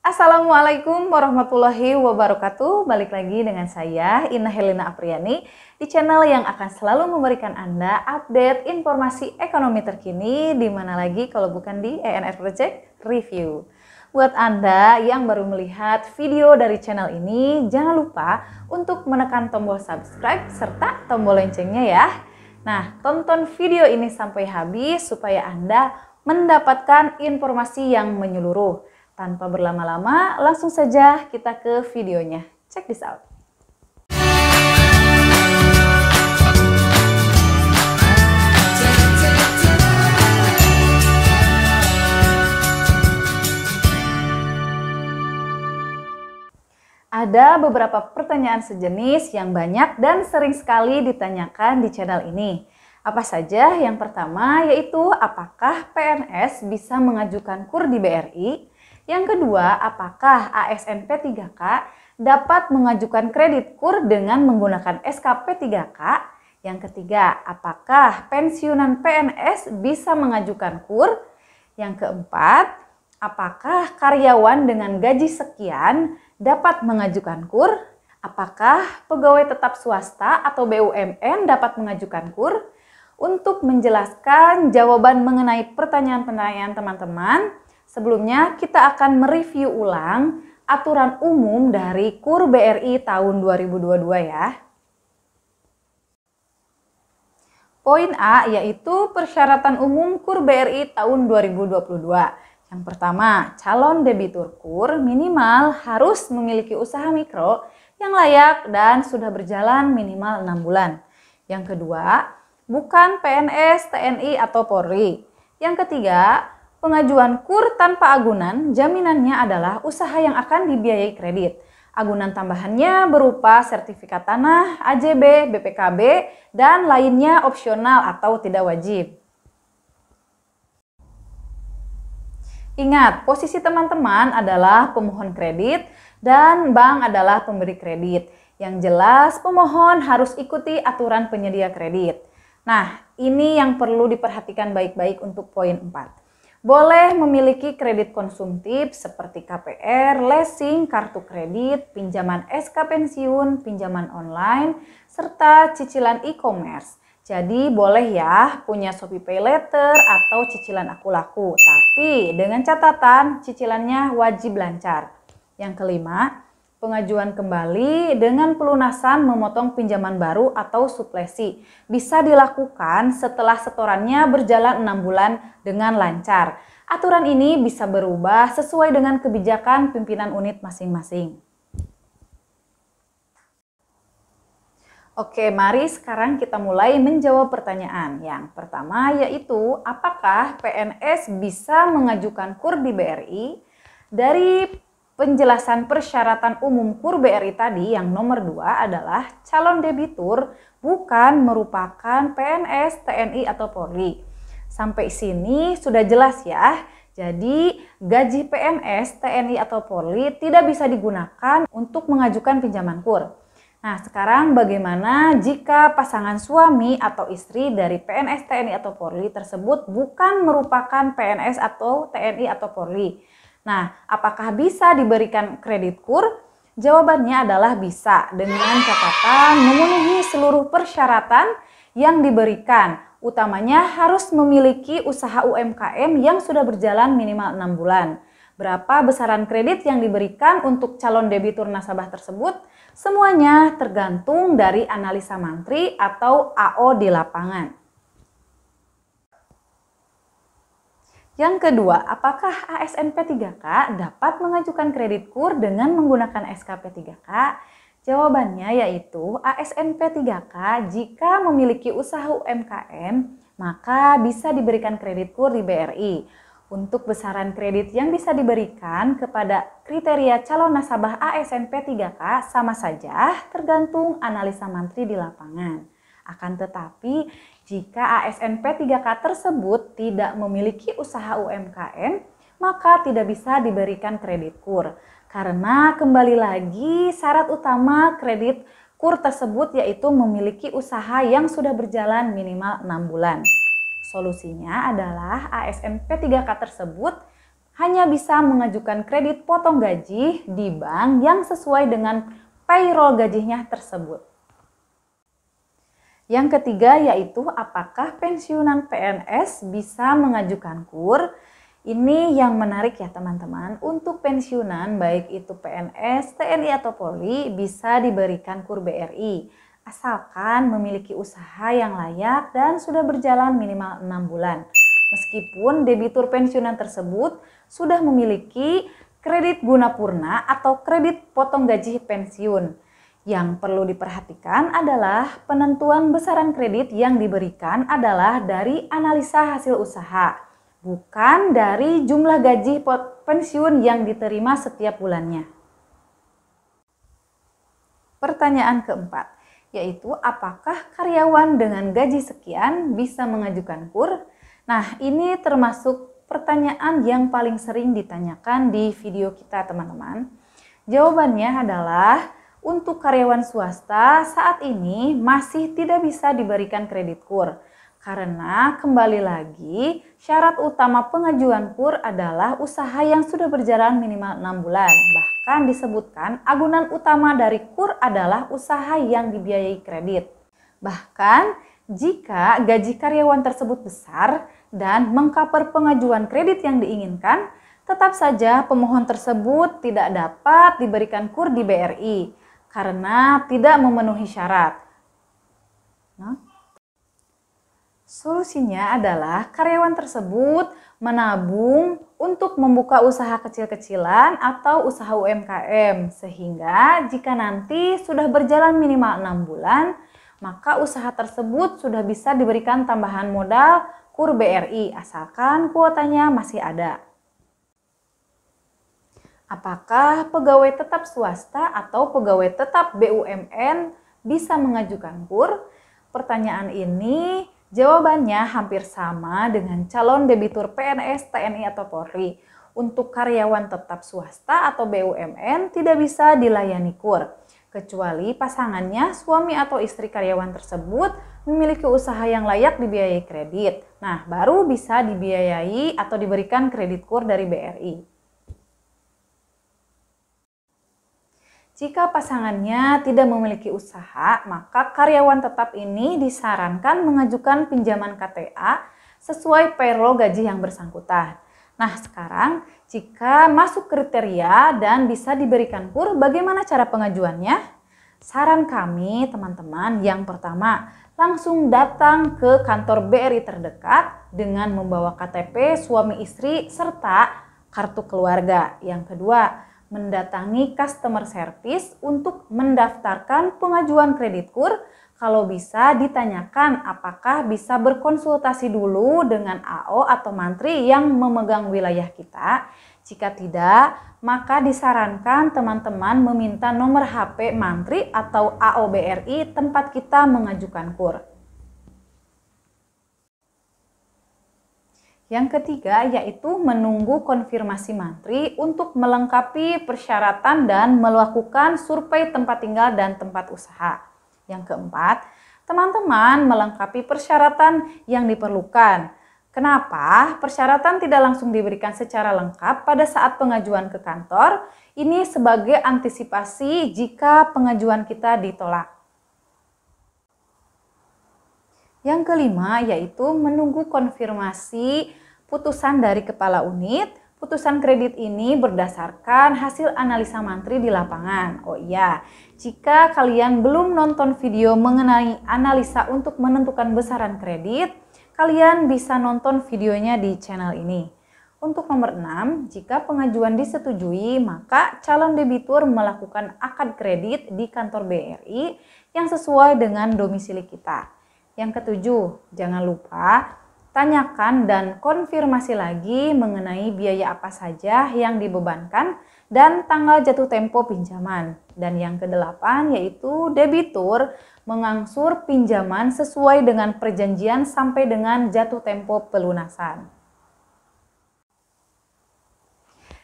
Assalamualaikum warahmatullahi wabarakatuh. Balik lagi dengan saya, Ina Helena Apriani, di channel yang akan selalu memberikan Anda update informasi ekonomi terkini, di mana lagi kalau bukan di ENR Project Review. Buat Anda yang baru melihat video dari channel ini, jangan lupa untuk menekan tombol subscribe serta tombol loncengnya ya. Nah, tonton video ini sampai habis supaya Anda mendapatkan informasi yang menyeluruh. Tanpa berlama-lama, langsung saja kita ke videonya. Check this out. Ada beberapa pertanyaan sejenis yang banyak dan sering sekali ditanyakan di channel ini. Apa saja? Yang pertama yaitu apakah PNS bisa mengajukan KUR di BRI? Yang kedua, apakah ASN P3K dapat mengajukan kredit KUR dengan menggunakan SKP 3K? Yang ketiga, apakah pensiunan PNS bisa mengajukan KUR? Yang keempat, apakah karyawan dengan gaji sekian dapat mengajukan KUR? Apakah pegawai tetap swasta atau BUMN dapat mengajukan KUR? Untuk menjelaskan jawaban mengenai pertanyaan-pertanyaan teman-teman, sebelumnya kita akan mereview ulang aturan umum dari KUR BRI tahun 2022 ya. Poin A yaitu persyaratan umum KUR BRI tahun 2022. Yang pertama, calon debitur KUR minimal harus memiliki usaha mikro yang layak dan sudah berjalan minimal 6 bulan. Yang kedua, bukan PNS, TNI, atau Polri. Yang ketiga, pengajuan KUR tanpa agunan, jaminannya adalah usaha yang akan dibiayai kredit. Agunan tambahannya berupa sertifikat tanah, AJB, BPKB, dan lainnya opsional atau tidak wajib. Ingat, posisi teman-teman adalah pemohon kredit dan bank adalah pemberi kredit. Yang jelas, pemohon harus ikuti aturan penyedia kredit. Nah, ini yang perlu diperhatikan baik-baik untuk poin 4. Boleh memiliki kredit konsumtif seperti KPR, leasing, kartu kredit, pinjaman SK pensiun, pinjaman online, serta cicilan e-commerce. Jadi boleh ya punya Shopee Pay Later atau cicilan Aku Laku, tapi dengan catatan cicilannya wajib lancar. Yang kelima, pengajuan kembali dengan pelunasan memotong pinjaman baru atau suplesi bisa dilakukan setelah setorannya berjalan 6 bulan dengan lancar. Aturan ini bisa berubah sesuai dengan kebijakan pimpinan unit masing-masing. Oke, mari sekarang kita mulai menjawab pertanyaan. Yang pertama yaitu apakah PNS bisa mengajukan KUR di BRI? Dari penjelasan persyaratan umum KUR BRI tadi yang nomor 2 adalah calon debitur bukan merupakan PNS, TNI, atau Polri. Sampai sini sudah jelas ya. Jadi gaji PNS, TNI, atau Polri tidak bisa digunakan untuk mengajukan pinjaman KUR. Nah, sekarang bagaimana jika pasangan suami atau istri dari PNS, TNI, atau Polri tersebut bukan merupakan PNS atau TNI atau Polri? Nah, apakah bisa diberikan kredit KUR? Jawabannya adalah bisa dengan catatan memenuhi seluruh persyaratan yang diberikan. Utamanya harus memiliki usaha UMKM yang sudah berjalan minimal 6 bulan. Berapa besaran kredit yang diberikan untuk calon debitur nasabah tersebut? Semuanya tergantung dari analisa mantri atau AO di lapangan. Yang kedua, apakah ASN P3K dapat mengajukan kredit KUR dengan menggunakan SKP 3K? Jawabannya yaitu ASN P3K jika memiliki usaha UMKM, maka bisa diberikan kredit KUR di BRI. Untuk besaran kredit yang bisa diberikan kepada kriteria calon nasabah ASN P3K sama saja tergantung analisa mantri di lapangan. Akan tetapi, jika ASN P3K tersebut tidak memiliki usaha UMKM, maka tidak bisa diberikan kredit KUR. Karena kembali lagi syarat utama kredit KUR tersebut yaitu memiliki usaha yang sudah berjalan minimal 6 bulan. Solusinya adalah ASN P3K tersebut hanya bisa mengajukan kredit potong gaji di bank yang sesuai dengan payroll gajinya tersebut. Yang ketiga yaitu apakah pensiunan PNS bisa mengajukan KUR? Ini yang menarik ya teman-teman. Untuk pensiunan baik itu PNS, TNI atau Polri bisa diberikan KUR BRI asalkan memiliki usaha yang layak dan sudah berjalan minimal 6 bulan. Meskipun debitur pensiunan tersebut sudah memiliki kredit guna purna atau kredit potong gaji pensiun. Yang perlu diperhatikan adalah penentuan besaran kredit yang diberikan adalah dari analisa hasil usaha, bukan dari jumlah gaji pensiun yang diterima setiap bulannya. Pertanyaan keempat, yaitu apakah karyawan dengan gaji sekian bisa mengajukan KUR? Nah, ini termasuk pertanyaan yang paling sering ditanyakan di video kita teman-teman. Jawabannya adalah untuk karyawan swasta saat ini masih tidak bisa diberikan kredit KUR. Karena kembali lagi syarat utama pengajuan KUR adalah usaha yang sudah berjalan minimal 6 bulan. Bahkan disebutkan agunan utama dari KUR adalah usaha yang dibiayai kredit. Bahkan jika gaji karyawan tersebut besar dan mengcover pengajuan kredit yang diinginkan, tetap saja pemohon tersebut tidak dapat diberikan KUR di BRI karena tidak memenuhi syarat. Solusinya adalah karyawan tersebut menabung untuk membuka usaha kecil-kecilan atau usaha UMKM, sehingga jika nanti sudah berjalan minimal 6 bulan, maka usaha tersebut sudah bisa diberikan tambahan modal KUR BRI asalkan kuotanya masih ada. Apakah pegawai tetap swasta atau pegawai tetap BUMN bisa mengajukan KUR? Pertanyaan ini jawabannya hampir sama dengan calon debitur PNS, TNI atau Polri. Untuk karyawan tetap swasta atau BUMN tidak bisa dilayani KUR, kecuali pasangannya, suami atau istri karyawan tersebut memiliki usaha yang layak dibiayai kredit. Nah, baru bisa dibiayai atau diberikan kredit KUR dari BRI. Jika pasangannya tidak memiliki usaha, maka karyawan tetap ini disarankan mengajukan pinjaman KTA sesuai payroll gaji yang bersangkutan. Nah, sekarang jika masuk kriteria dan bisa diberikan KUR, bagaimana cara pengajuannya? Saran kami, teman-teman, yang pertama, langsung datang ke kantor BRI terdekat dengan membawa KTP suami istri serta kartu keluarga. Yang kedua, mendatangi customer service untuk mendaftarkan pengajuan kredit KUR. Kalau bisa ditanyakan apakah bisa berkonsultasi dulu dengan AO atau mantri yang memegang wilayah kita. Jika tidak, maka disarankan teman-teman meminta nomor HP mantri atau AO BRI tempat kita mengajukan KUR. Yang ketiga yaitu menunggu konfirmasi mantri untuk melengkapi persyaratan dan melakukan survei tempat tinggal dan tempat usaha. Yang keempat, teman-teman melengkapi persyaratan yang diperlukan. Kenapa persyaratan tidak langsung diberikan secara lengkap pada saat pengajuan ke kantor? Ini sebagai antisipasi jika pengajuan kita ditolak. Yang kelima yaitu menunggu konfirmasi putusan dari kepala unit. Putusan kredit ini berdasarkan hasil analisa mantri di lapangan. Oh iya, jika kalian belum nonton video mengenai analisa untuk menentukan besaran kredit, kalian bisa nonton videonya di channel ini. Untuk nomor 6, jika pengajuan disetujui, maka calon debitur melakukan akad kredit di kantor BRI yang sesuai dengan domisili kita. Yang ketujuh, jangan lupa tanyakan dan konfirmasi lagi mengenai biaya apa saja yang dibebankan dan tanggal jatuh tempo pinjaman. Dan yang kedelapan yaitu debitur mengangsur pinjaman sesuai dengan perjanjian sampai dengan jatuh tempo pelunasan.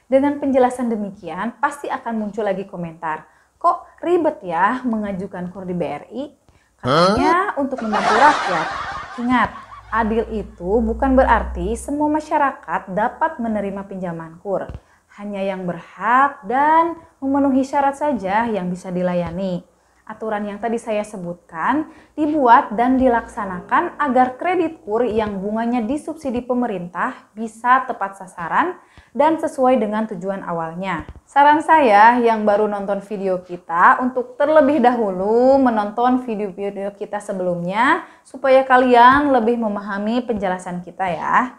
Dengan penjelasan demikian, pasti akan muncul lagi komentar. Kok ribet ya mengajukan KUR di BRI? Katanya untuk membantu rakyat. Ingat, Adil itu bukan berarti semua masyarakat dapat menerima pinjaman KUR. Hanya yang berhak dan memenuhi syarat saja yang bisa dilayani. Aturan yang tadi saya sebutkan dibuat dan dilaksanakan agar kredit KUR yang bunganya disubsidi pemerintah bisa tepat sasaran dan sesuai dengan tujuan awalnya. Saran saya yang baru nonton video kita untuk terlebih dahulu menonton video-video kita sebelumnya supaya kalian lebih memahami penjelasan kita ya.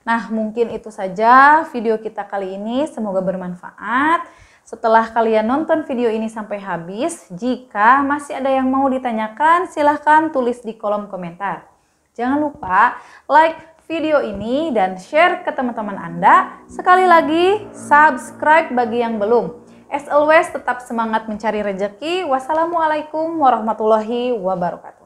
Nah, mungkin itu saja video kita kali ini, semoga bermanfaat. Setelah kalian nonton video ini sampai habis, jika masih ada yang mau ditanyakan, silahkan tulis di kolom komentar. Jangan lupa like video ini dan share ke teman-teman Anda. Sekali lagi, subscribe bagi yang belum. As always, tetap semangat mencari rezeki. Wassalamualaikum warahmatullahi wabarakatuh.